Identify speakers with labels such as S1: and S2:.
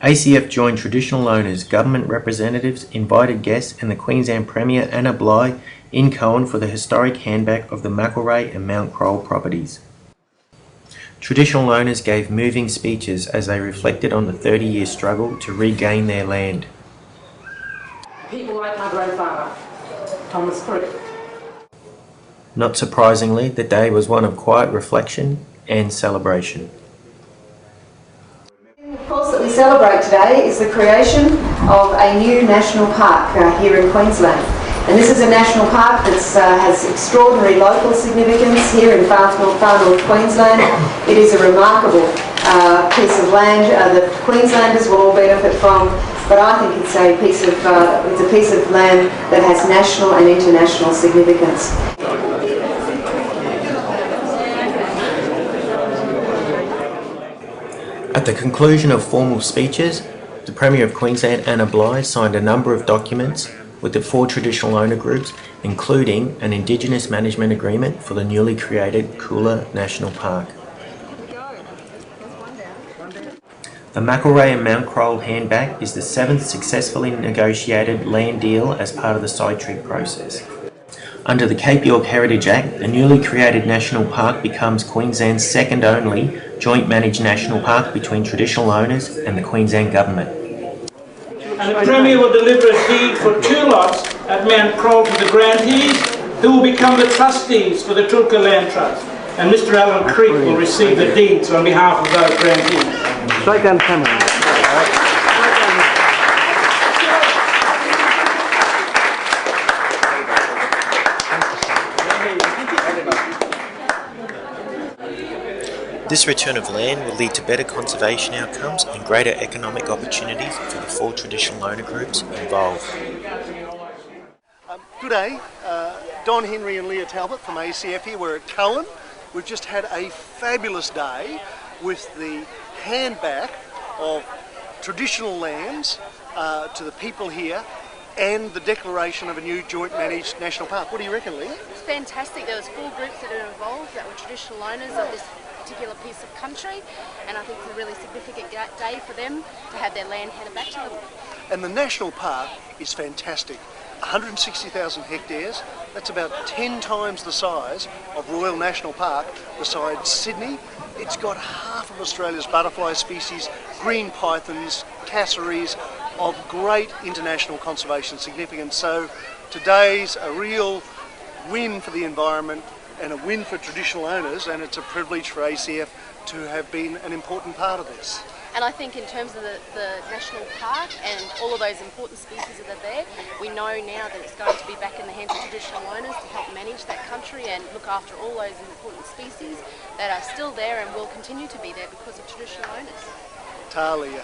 S1: ACF joined traditional owners, government representatives, invited guests and the Queensland Premier Anna Bligh in Cohen for the historic handback of the McIlwraith and Mount Kroll properties. Traditional owners gave moving speeches as they reflected on the 30-year struggle to regain their land.
S2: People like my grandfather, Thomas Crick.
S1: Not surprisingly, the day was one of quiet reflection and celebration.
S3: Of course, that we celebrate today is the creation of a new national park here in Queensland. And this is a national park that has extraordinary local significance here in far north Queensland. It is a remarkable piece of land that Queenslanders will all benefit from, but I think it's a piece of land that has national and international significance.
S1: At the conclusion of formal speeches, the Premier of Queensland, Anna Bligh, signed a number of documents with the 4 traditional owner groups, including an Indigenous Management Agreement for the newly created Coolah National Park. The McIlwraith and Mount Kroll handback is the 7th successfully negotiated land deal as part of the side treaty process. Under the Cape York Heritage Act, the newly created national park becomes Queensland's second only joint managed national park between traditional owners and the Queensland Government.
S4: And the Premier will deliver a deed for 2 lots at Mount Kroll to the grantees, who will become the trustees for the Tulka Land Trust. And Mr. Alan Creek will receive the deeds on behalf of those grantees.
S5: Straight down the camera.
S1: This return of land will lead to better conservation outcomes and greater economic opportunities for the 4 traditional owner groups involved.
S5: Good day, Don Henry and Leah Talbot from ACF here. We're at Cohen. We've just had a fabulous day with the handback of traditional lands to the people here and the declaration of a new joint managed national park. What do you reckon, Leah?
S6: It's fantastic. There was 4 groups that are involved that were traditional owners of this particular piece of country, and I think it's a really significant day for them to have their land handed back to them.
S5: And the national park is fantastic. 160,000 hectares, that's about 10 times the size of Royal National Park besides Sydney. It's got half of Australia's butterfly species, green pythons, cassowaries of great international conservation significance. So today's a real win for the environment and a win for traditional owners, and it's a privilege for ACF to have been an important part of this.
S6: And I think in terms of the national park and all of those important species that are there, we know now that it's going to be back in the hands of traditional owners to help manage that country and look after all those important species that are still there and will continue to be there because of traditional owners.
S5: Talia.